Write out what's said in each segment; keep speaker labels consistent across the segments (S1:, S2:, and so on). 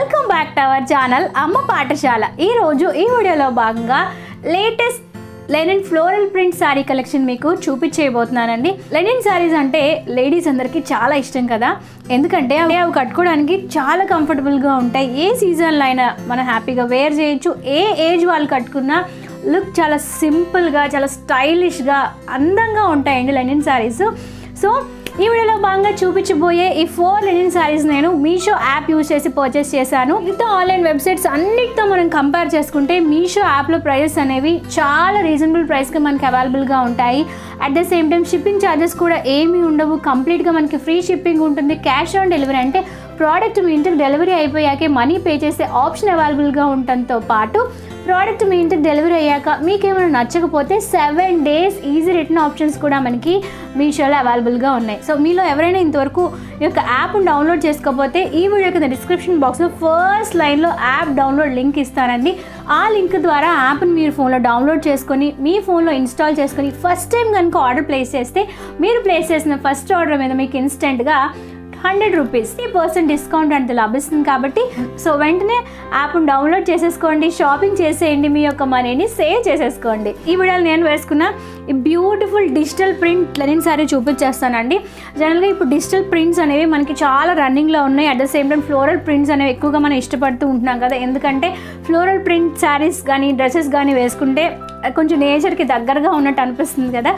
S1: Welcome back to our channel Amma Pathashala. ఈరోజు ఈ వీడియోలో భాగంగా latest linen floral print sari collection మీకు చూపించేయబోతున్నానండి. లెనిన్ సారీస్ అంటే లేడీస్ అందరికీ చాలా ఇష్టం కదా, ఎందుకంటే అవి కట్టుకోవడానికి చాలా కంఫర్టబుల్గా ఉంటాయి. ఏ సీజన్లో అయినా మనం హ్యాపీగా వేర్ చేయొచ్చు. ఏ ఏజ్ వాళ్ళు కట్టుకున్నా లుక్ చాలా సింపుల్గా, చాలా స్టైలిష్గా, అందంగా ఉంటాయండి లెనిన్ సారీస్. సో ఈ వీడియోలో భాగంగా చూపించబోయే ఈ 4 లెనిన్ సారీస్ నేను మీషో యాప్ యూజ్ చేసి పర్చేస్ చేశాను. మిగతా ఆన్లైన్ వెబ్సైట్స్ అన్నిటితో మనం కంపేర్ చేసుకుంటే మీషో యాప్లో ప్రైజెస్ అనేవి చాలా రీజనబుల్ ప్రైస్కి మనకి అవైలబుల్గా ఉంటాయి. At the same time shipping charges కూడా ఏమీ ఉండవు. కంప్లీట్గా మనకి ఫ్రీ షిప్పింగ్ ఉంటుంది. క్యాష్ ఆన్ డెలివరీ అంటే ప్రోడక్ట్ మీ ఇంటికి డెలివరీ అయిపోయాకే మనీ పే చేసే ఆప్షన్ అవైలబుల్గా ఉండటంతో పాటు ప్రోడక్ట్ మీ ఇంటికి డెలివరీ అయ్యాక మీకేమైనా నచ్చకపోతే 7 days ఈజీ రిటర్న్ ఆప్షన్స్ కూడా మనకి మీషోలో అవైలబుల్గా ఉన్నాయి. సో మీలో ఎవరైనా ఇంతవరకు ఈ యొక్క యాప్ను డౌన్లోడ్ చేసుకోకపోతే ఈ వీడియో కింద డిస్క్రిప్షన్ బాక్స్లో ఫస్ట్ లైన్లో యాప్ డౌన్లోడ్ లింక్ ఇస్తానండి. ఆ లింక్ ద్వారా యాప్ని మీరు ఫోన్లో డౌన్లోడ్ చేసుకొని మీ ఫోన్లో ఇన్స్టాల్ చేసుకొని ఫస్ట్ టైం కనుక ఆర్డర్ ప్లేస్ చేస్తే మీరు ప్లేస్ చేసిన ఫస్ట్ ఆర్డర్ మీద మీకు ఇన్స్టెంట్గా 100 రూపీస్ 30% డిస్కౌంట్ అంటే లభిస్తుంది. కాబట్టి సో వెంటనే యాప్ను డౌన్లోడ్ చేసేసుకోండి, షాపింగ్ చేసేయండి, మీ యొక్క మనీని సేవ్ చేసేసుకోండి. ఈ వీడియోలో నేను వేసుకున్న ఈ beautiful digital print linen sari చూపించేస్తానండి. జనరల్గా ఇప్పుడు డిజిటల్ ప్రింట్స్ అనేవి మనకి చాలా రన్నింగ్లో ఉన్నాయి. At the same time floral prints అనేవి ఎక్కువగా మనం ఇష్టపడుతూ ఉంటున్నాం కదా, ఎందుకంటే ఫ్లోరల్ ప్రింట్ శారీస్ కానీ డ్రెస్సెస్ కానీ వేసుకుంటే కొంచెం నేచర్కి దగ్గరగా ఉన్నట్టు అనిపిస్తుంది కదా.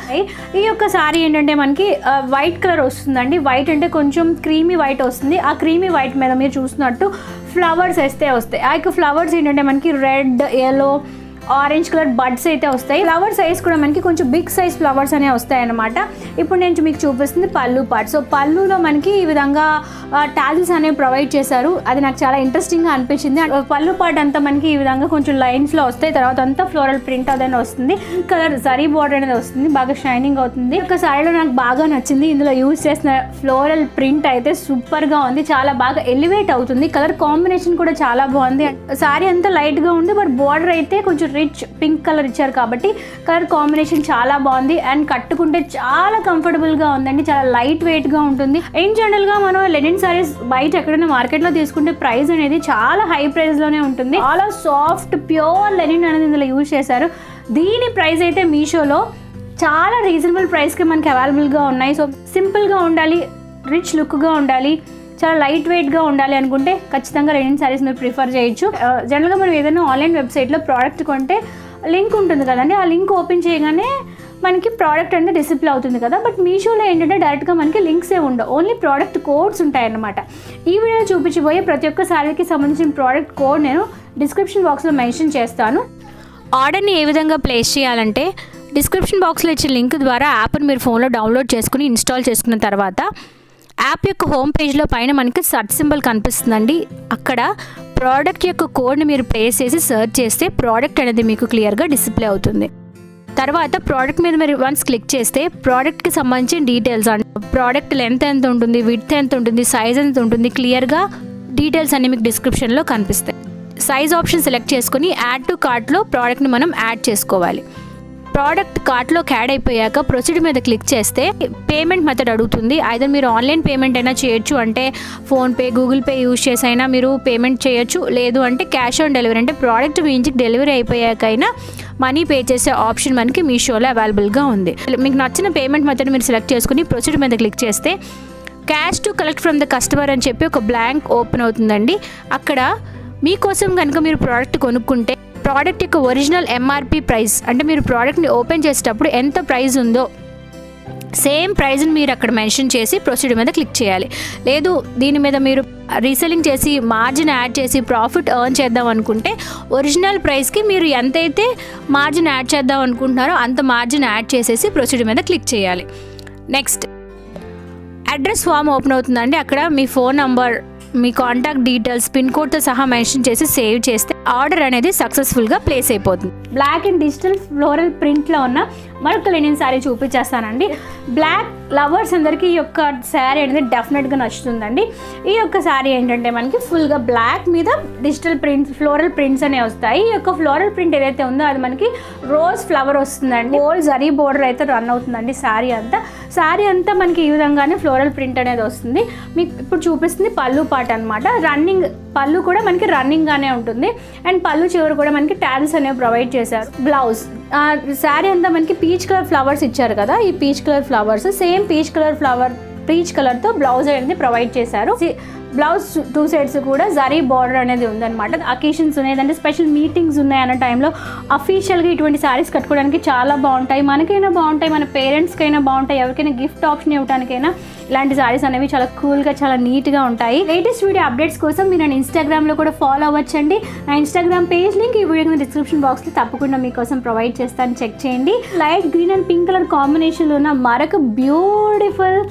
S1: ఈ యొక్క సారీ ఏంటంటే మనకి వైట్ కలర్ వస్తుందండి. వైట్ అంటే కొంచెం క్రీమీ వైట్ వస్తుంది. ఆ క్రీమీ వైట్ మీద మీరు చూసినట్టు ఫ్లవర్స్ వేస్తే వస్తాయి. ఆ యొక్క ఫ్లవర్స్ ఏంటంటే మనకి red, yellow, orange colour buds అయితే వస్తాయి. ఫ్లవర్ సైజ్ కూడా మనకి కొంచెం బిగ్ సైజ్ ఫ్లవర్స్ అనేవి వస్తాయి అన్నమాట. ఇప్పుడు నేను మీకు చూపిస్తుంది పళ్ళు పార్ట్. సో పళ్ళులో మనకి ఈ విధంగా టాజిల్స్ అనేవి ప్రొవైడ్ చేశారు. అది నాకు చాలా ఇంట్రెస్టింగ్గా అనిపించింది. పళ్ళు పార్ట్ అంతా మనకి ఈ విధంగా కొంచెం లైన్స్లో వస్తాయి. తర్వాత అంతా ఫ్లోరల్ ప్రింట్ అదనే వస్తుంది. కలర్ జరీ బోర్డర్ అనేది వస్తుంది, బాగా షైనింగ్ అవుతుంది. ఒక సారీలో నాకు బాగా నచ్చింది, ఇందులో యూజ్ చేసిన ఫ్లోరల్ ప్రింట్ అయితే సూపర్గా ఉంది, చాలా బాగా ఎలివేట్ అవుతుంది. కలర్ కాంబినేషన్ కూడా చాలా బాగుంది. సారీ అంతా లైట్గా ఉంది, బట్ బోర్డర్ అయితే కొంచెం రిచ్ పింక్ కలర్ ఇచ్చారు కాబట్టి కలర్ కాంబినేషన్ చాలా బాగుంది. అండ్ కట్టుకుంటే చాలా కంఫర్టబుల్గా ఉందండి, చాలా లైట్ వెయిట్గా ఉంటుంది. ఇన్ జనరల్గా మనం లెనిన్ సారీస్ బయట ఎక్కడైనా మార్కెట్లో తీసుకుంటే ప్రైస్ అనేది చాలా హై ప్రైస్లోనే ఉంటుంది. చాలా సాఫ్ట్ ప్యూర్ లెనిన్ అనేది ఇందులో యూజ్ చేశారు. దీని ప్రైస్ అయితే మీషోలో చాలా రీజనబుల్ ప్రైస్కి మనకి అవైలబుల్గా ఉన్నాయి. సో సింపుల్గా ఉండాలి, రిచ్ లుక్గా ఉండాలి, చాలా లైట్ వెయిట్గా ఉండాలి అనుకుంటే ఖచ్చితంగా లెనిన్ సారీస్ మీరు ప్రిఫర్ చేయొచ్చు. జనరల్గా మనం ఏదైనా ఆన్లైన్ వెబ్సైట్లో ప్రోడక్ట్ కొంటే లింక్ ఉంటుంది కదండి, ఆ లింక్ ఓపెన్ చేయగానే మనకి ప్రోడక్ట్ అనేది డిస్ప్లే అవుతుంది కదా. బట్ మీషోలో ఏంటంటే డైరెక్ట్గా మనకి లింక్స్ ఉండవు, ఓన్లీ ప్రోడక్ట్ కోడ్స్ ఉంటాయన్నమాట. ఈ వీడియోలో చూపించబోయే ప్రతి ఒక్క సారీకి సంబంధించిన ప్రోడక్ట్ కోడ్ నేను డిస్క్రిప్షన్ బాక్స్లో మెన్షన్ చేస్తాను. ఆర్డర్ని ఏ విధంగా ప్లేస్ చేయాలంటే డిస్క్రిప్షన్ బాక్స్లో ఇచ్చే లింక్ ద్వారా యాప్ని మీరు ఫోన్లో డౌన్లోడ్ చేసుకుని ఇన్స్టాల్ చేసుకున్న తర్వాత యాప్ యొక్క హోమ్ పేజ్లో పైన మనకి సర్చ్ సింబల్ కనిపిస్తుందండి. అక్కడ ప్రోడక్ట్ యొక్క కోడ్ని మీరు ప్లేస్ చేసి సెర్చ్ చేస్తే ప్రోడక్ట్ అనేది మీకు క్లియర్గా డిస్ప్లే అవుతుంది. తర్వాత ప్రోడక్ట్ మీద మీరు వన్స్ క్లిక్ చేస్తే ప్రోడక్ట్కి సంబంధించిన డీటెయిల్స్ అంటే ప్రోడక్ట్ లెంత్ ఎంత ఉంటుంది, విడ్త్ ఎంత ఉంటుంది, సైజ్ ఎంత ఉంటుంది, క్లియర్గా డీటెయిల్స్ అన్ని మీకు డిస్క్రిప్షన్లో కనిపిస్తాయి. సైజ్ ఆప్షన్ సెలెక్ట్ చేసుకుని యాడ్ టు కార్ట్లో ప్రోడక్ట్ని మనం యాడ్ చేసుకోవాలి. ప్రోడక్ట్ కార్ట్లోకి యాడ్ అయిపోయాక ప్రొసీడ్ మీద క్లిక్ చేస్తే పేమెంట్ మెథడ్ అడుగుతుంది. ఐదర్ మీరు ఆన్లైన్ పేమెంట్ అయినా చేయొచ్చు, అంటే ఫోన్పే, గూగుల్ పే యూజ్ చేసి అయినా మీరు పేమెంట్ చేయొచ్చు. లేదు అంటే క్యాష్ ఆన్ డెలివరీ అంటే ప్రోడక్ట్ మీ ఇంటికి డెలివరీ అయిపోయాకైనా మనీ పే చేసే ఆప్షన్ మనకి మీషోలో అవైలబుల్గా ఉంది. మీకు నచ్చిన పేమెంట్ మెథడ్ మీరు సెలెక్ట్ చేసుకుని ప్రొసీడ్ మీద క్లిక్ చేస్తే cash to collect from the customer అని చెప్పి ఒక బ్లాంక్ ఓపెన్ అవుతుందండి. అక్కడ మీకోసం కనుక మీరు ప్రోడక్ట్ కొనుక్కుంటే ప్రోడక్ట్ యొక్క ఒరిజినల్ ఎంఆర్పి ప్రైస్ అంటే మీరు ప్రోడక్ట్ని ఓపెన్ చేసేటప్పుడు ఎంత ప్రైస్ ఉందో సేమ్ ప్రైస్ని మీరు అక్కడ మెన్షన్ చేసి ప్రొసీడ్ మీద క్లిక్ చేయాలి. లేదు దీని మీద మీరు రీసెల్లింగ్ చేసి మార్జిన్ యాడ్ చేసి ప్రాఫిట్ ఎర్న్ చేద్దాం అనుకుంటే ఒరిజినల్ ప్రైస్కి మీరు ఎంతైతే మార్జిన్ యాడ్ చేద్దాం అనుకుంటున్నారో అంత మార్జిన్ యాడ్ చేసేసి ప్రొసీడ్ మీద క్లిక్ చేయాలి. నెక్స్ట్ అడ్రస్ ఫామ్ ఓపెన్ అవుతుందండి. అక్కడ మీ ఫోన్ నంబర్, మీ కాంటాక్ట్ డీటెయిల్స్, పిన్ కోడ్తో సహా మెన్షన్ చేసి సేవ్ చేస్తే ఆర్డర్ అనేది సక్సెస్ఫుల్గా ప్లేస్ అయిపోతుంది. బ్లాక్ అండ్ డిజిటల్ ఫ్లోరల్ ప్రింట్లో ఉన్న మరొక లెనిన్ సారీ చూపించేస్తానండి. బ్లాక్ లవర్స్ అందరికీ ఈ యొక్క శారీ అనేది డెఫినెట్గా నచ్చుతుందండి. ఈ యొక్క శారీ ఏంటంటే మనకి ఫుల్గా బ్లాక్ మీద డిజిటల్ ప్రింట్స్, ఫ్లోరల్ ప్రింట్స్ అనేవి వస్తాయి. ఈ యొక్క ఫ్లోరల్ ప్రింట్ ఏదైతే ఉందో అది మనకి రోజ్ ఫ్లవర్ వస్తుందండి. గోల్డ్ జరీ బోర్డర్ అయితే రన్ అవుతుందండి. శారీ అంతా మనకి ఈ విధంగానే ఫ్లోరల్ ప్రింట్ అనేది వస్తుంది. మీకు ఇప్పుడు చూపిస్తుంది పళ్ళు పాట అనమాట. రన్నింగ్ పళ్ళు కూడా మనకి రన్నింగ్గానే ఉంటుంది అండ్ పళ్ళు చివరి కూడా మనకి ట్యాల్స్ అనేవి ప్రొవైడ్ చేశారు. బ్లౌజ్ శారీ అంతా మనకి పీచ్ కలర్ ఫ్లవర్స్ ఇచ్చారు కదా, ఈ peach colour flowers same peach కలర్తో బ్లౌజ్ అనేది ప్రొవైడ్ చేశారు. బ్లౌజ్ 2 సైడ్స్ కూడా జరీ బార్డర్ అనేది ఉందన్నమాట. అకేషన్స్ ఉన్నాయి, అంటే స్పెషల్ మీటింగ్స్ ఉన్నాయి అన్న టైంలో అఫీషియల్గా ఇటువంటి శారీస్ కట్టుకోవడానికి చాలా బాగుంటాయి. మనకైనా బాగుంటాయి, మన పేరెంట్స్కైనా బాగుంటాయి, ఎవరికైనా గిఫ్ట్ ఆప్షన్ ఇవ్వడానికైనా ఇలాంటి శారీస్ అనేవి చాలా కూల్గా చాలా నీట్గా ఉంటాయి. లేటెస్ట్ వీడియో అప్డేట్స్ కోసం మీరు నన్ను ఇన్స్టాగ్రామ్లో కూడా ఫాలో అవ్వచ్చండి. నా ఇన్స్టాగ్రామ్ పేజ్ లింక్ ఈ వీడియో డిస్క్రిప్షన్ బాక్స్లో తప్పకుండా మీకోసం ప్రొవైడ్ చేస్తాను, చెక్ చేయండి. Light green and pink colour కాంబినేషన్లో ఉన్న మరొక beautiful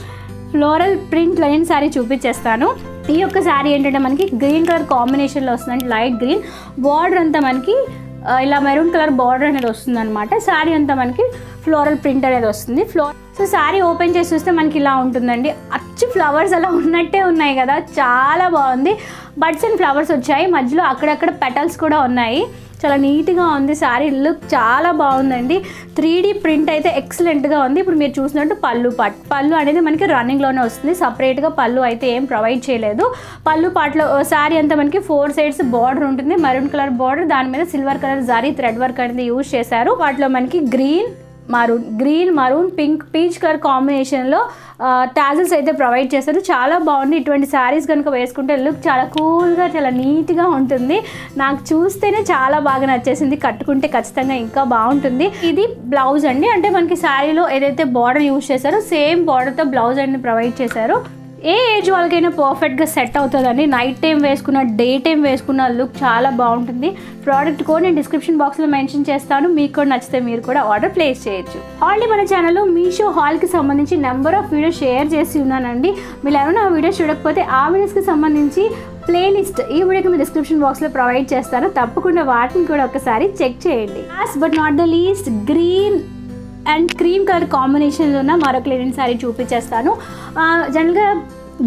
S1: floral print Lenin sari చూపించేస్తాను. ఈ యొక్క శారీ ఏంటంటే మనకి గ్రీన్ కలర్ కాంబినేషన్లో వస్తుందండి. లైట్ గ్రీన్ బార్డర్ అంతా మనకి ఇలా మెరూన్ కలర్ బార్డర్ అనేది వస్తుంది అనమాట. శారీ అంతా మనకి ఫ్లోరల్ ప్రింట్ అనేది వస్తుంది. సో శారీ ఓపెన్ చేసి చూస్తే మనకి ఇలా ఉంటుందండి. అచ్చు ఫ్లవర్స్ అలా ఉన్నట్టే ఉన్నాయి కదా, చాలా బాగుంది. బడ్స్ అండ్ ఫ్లవర్స్ వచ్చాయి, మధ్యలో అక్కడక్కడ పెటల్స్ కూడా ఉన్నాయి. చాలా నీట్గా ఉంది శారీ, లుక్ చాలా బాగుందండి. 3D ప్రింట్ అయితే ఎక్సలెంట్గా ఉంది. ఇప్పుడు మీరు చూసినట్టు పళ్ళు అనేది మనకి రన్నింగ్లోనే వస్తుంది, సపరేట్గా పళ్ళు అయితే ఏం ప్రొవైడ్ చేయలేదు. పళ్ళు పాటలో శారీ అంతా మనకి 4 సైడ్స్ బార్డర్ ఉంటుంది, మెరూన్ కలర్ బార్డర్, దాని మీద silver colour zari thread work అనేది యూజ్ చేశారు. వాటిలో మనకి green maroon pink peach colour కాంబినేషన్లో టాజిల్స్ అయితే ప్రొవైడ్ చేస్తారు. చాలా బాగుంది. ఇటువంటి శారీస్ కనుక వేసుకుంటే లుక్ చాలా కూల్గా చాలా నీట్గా ఉంటుంది. నాకు చూస్తేనే చాలా బాగా నచ్చేసింది, కట్టుకుంటే ఖచ్చితంగా ఇంకా బాగుంటుంది. ఇది బ్లౌజ్ అండి, అంటే మనకి శారీలో ఏదైతే బార్డర్ యూజ్ చేశారో సేమ్ బార్డర్తో బ్లౌజ్ అనేది ప్రొవైడ్ చేశారు. ఏ ఏజ్ వాళ్ళకైనా పర్ఫెక్ట్గా సెట్ అవుతుందండి. నైట్ టైం వేసుకున్న, డే టైం వేసుకున్న లుక్ చాలా బాగుంటుంది. ప్రోడక్ట్ కోడ్ నేను డిస్క్రిప్షన్ బాక్స్లో మెన్షన్ చేస్తాను, మీకు కూడా నచ్చితే మీరు కూడా ఆర్డర్ ప్లేస్ చేయొచ్చు. ఆల్రెడీ మన ఛానల్లో మీషో హాల్కి సంబంధించి నెంబర్ ఆఫ్ వీడియోస్ షేర్ చేసి ఉన్నానండి. మీరు ఎవరైనా ఆ వీడియోస్ చూడకపోతే ఆ వీడియోస్కి సంబంధించి ప్లేలిస్ట్ ఈ వీడియోకి మీ డిస్క్రిప్షన్ బాక్స్లో ప్రొవైడ్ చేస్తాను, తప్పకుండా వాటిని కూడా ఒకసారి చెక్ చేయండి. Last but not the least green and cream colour కాంబినేషన్లో ఉన్న మరొక లెనిన్ శారీ చూపించేస్తాను. జనరల్గా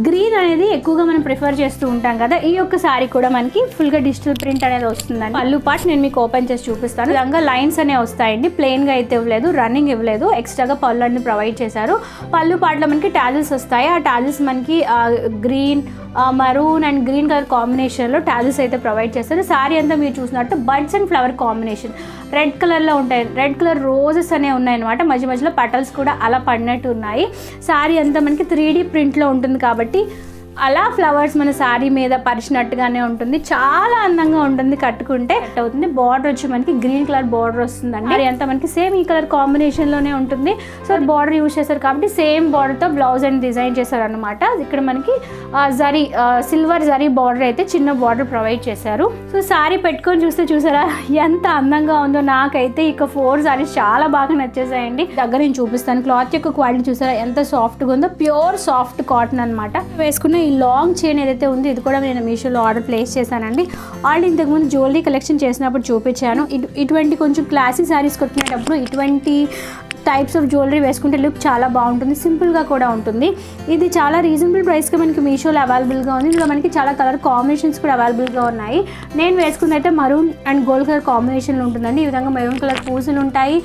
S1: గ్రీన్ అనేది ఎక్కువగా మనం ప్రిఫర్ చేస్తూ ఉంటాం కదా, ఈ యొక్క శారీ కూడా మనకి ఫుల్గా డిజిటల్ ప్రింట్ అనేది వస్తుందండి. పళ్ళు పార్ట్ నేను మీకు ఓపెన్ చేసి చూపిస్తాను. విధంగా లైన్స్ అనేవి వస్తాయండి, ప్లెయిన్గా అయితే ఇవ్వలేదు, రన్నింగ్ ఇవ్వలేదు, ఎక్స్ట్రాగా పళ్ళు అనేది ప్రొవైడ్ చేశారు. పళ్ళు పార్ట్లో మనకి టాజిల్స్ వస్తాయి, ఆ టాజిల్స్ మనకి green maroon and green colour కాంబినేషన్లో టాజిల్స్ అయితే ప్రొవైడ్ చేస్తారు. శారీ అంతా మీరు చూసినట్టు buds and flower combination red కలర్లో ఉంటాయి, రెడ్ కలర్ రోజెస్ అనేవి ఉన్నాయన్నమాట. మధ్య మధ్యలో పెటల్స్ కూడా అలా పడినట్టు ఉన్నాయి. శారీ అంతా మనకి 3D ప్రింట్లో ఉంటుంది కాబట్టి అలా ఫ్లవర్స్ మన శారీ మీద పరిచినట్టుగానే ఉంటుంది, చాలా అందంగా ఉంటుంది, కట్టుకుంటే సెట్ అవుతుంది. బార్డర్ వచ్చి మనకి గ్రీన్ కలర్ బార్డర్ వస్తుందండి. శారీ అంతా మనకి సేమ్ ఈ కలర్ కాంబినేషన్లోనే ఉంటుంది. సో బార్డర్ యూజ్ చేశారు కాబట్టి సేమ్ బార్డర్తో బ్లౌజ్ అని డిజైన్ చేశారు అనమాట. ఇక్కడ మనకి సిల్వర్ జరీ బార్డర్ అయితే చిన్న బార్డర్ ప్రొవైడ్ చేశారు. సో శారీ పెట్టుకొని చూసారా ఎంత అందంగా ఉందో. నాకైతే ఇక 4 శారీస్ చాలా బాగా నచ్చేసాయండి. దగ్గర నేను చూపిస్తాను. క్లాత్ యొక్క క్వాలిటీ చూసారా ఎంత సాఫ్ట్గా ఉందో, ప్యూర్ సాఫ్ట్ కాటన్ అనమాట. వేసుకున్న ఈ లాంగ్ చైన్ ఏదైతే ఉందో ఇది కూడా నేను మీషోలో ఆర్డర్ ప్లేస్ చేశానండి. ఆల్రెడీ ఇంతకుముందు జ్యువెలరీ కలెక్షన్ చేసినప్పుడు చూపించాను. ఇటువంటి కొంచెం క్లాసీ శారీస్ కొట్టుకునేటప్పుడు ఇటువంటి టైప్స్ ఆఫ్ జ్యువెలరీ వేసుకుంటే లుక్ చాలా బాగుంటుంది, సింపుల్గా కూడా ఉంటుంది. ఇది చాలా రీజనబుల్ ప్రైస్కి మనకి మీషోలో అవైలబుల్గా ఉంది. ఇందులో మనకి చాలా కలర్ కాంబినేషన్స్ కూడా అవైలబుల్గా ఉన్నాయి. నేను వేసుకుంది అయితే మరూన్ అండ్ గోల్డ్ కలర్ కాంబినేషన్లో ఉంటుందండి. ఈ విధంగా మెరూన్ కలర్ పూసలు ఉంటాయి,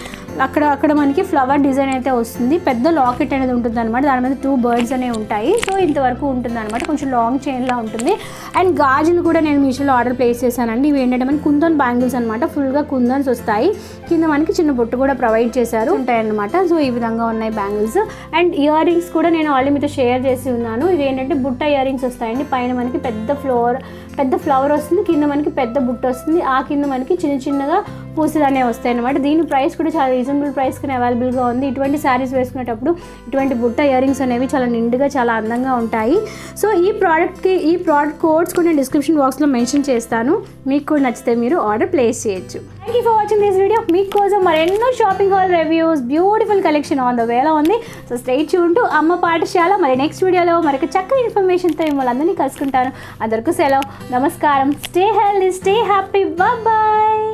S1: అక్కడ మనకి ఫ్లవర్ డిజైన్ అయితే వస్తుంది. పెద్ద లాకెట్ అనేది ఉంటుంది అనమాట, దాని మీద 2 బర్డ్స్ అనేవి ఉంటాయి. సో ఇంతవరకు ఉంటుంది అనమాట, కొంచెం లాంగ్ చైన్లా ఉంటుంది. అండ్ గాజులు కూడా నేను మీషోలో ఆర్డర్ ప్లేస్ చేశానండి. ఇవి ఏంటంటే మనకి కుందన్ బ్యాంగిల్స్ అనమాట, ఫుల్గా కుందన్స్ వస్తాయి, కింద మనకి చిన్న బొట్టు కూడా ప్రొవైడ్ చేశారు ఉంటాయి అనమాట. సో ఈ విధంగా ఉన్నాయి బ్యాంగిల్స్. అండ్ ఇయర్ రింగ్స్ కూడా నేను ఆల్రెడీ మీతో షేర్ చేసి ఉన్నాను. ఇవి ఏంటంటే బుట్ట ఇయర్ రింగ్స్ వస్తాయండి. పైన మనకి పెద్ద ఫ్లవర్ వస్తుంది, కింద మనకి పెద్ద బుట్ట వస్తుంది, ఆ కింద మనకి చిన్నగా పూసలు అనేవి వస్తాయి అనమాట. దీని ప్రైస్ కూడా చాలా రీజనబుల్ ప్రైస్కి అవైలబుల్గా ఉంది. ఇటువంటి శారీస్ వేసుకునేటప్పుడు ఇటువంటి బుట్ట ఇయర్ రింగ్స్ అనేవి చాలా నిండుగా చాలా అందంగా ఉంటాయి. సో ఈ ప్రోడక్ట్ కోడ్స్ కూడా నేను డిస్క్రిప్షన్ బాక్స్లో మెన్షన్ చేస్తాను, మీకు కూడా నచ్చితే మీరు ఆర్డర్ ప్లేస్ చేయొచ్చు. Thank you for watching this video. మీకోసం మరెన్నో shopping hall reviews, beautiful collection on the వేలో ఉంది. సో స్టే ట్యూన్ టు అమ్మ పాఠశాల. మరి నెక్స్ట్ వీడియోలో మరొక చక్కని ఇన్ఫర్మేషన్తో మిమ్మల్ని అందరినీ కలుసుకుంటాను. అందరికీ సెలవు, నమస్కారం. Stay healthy, stay happy, bye.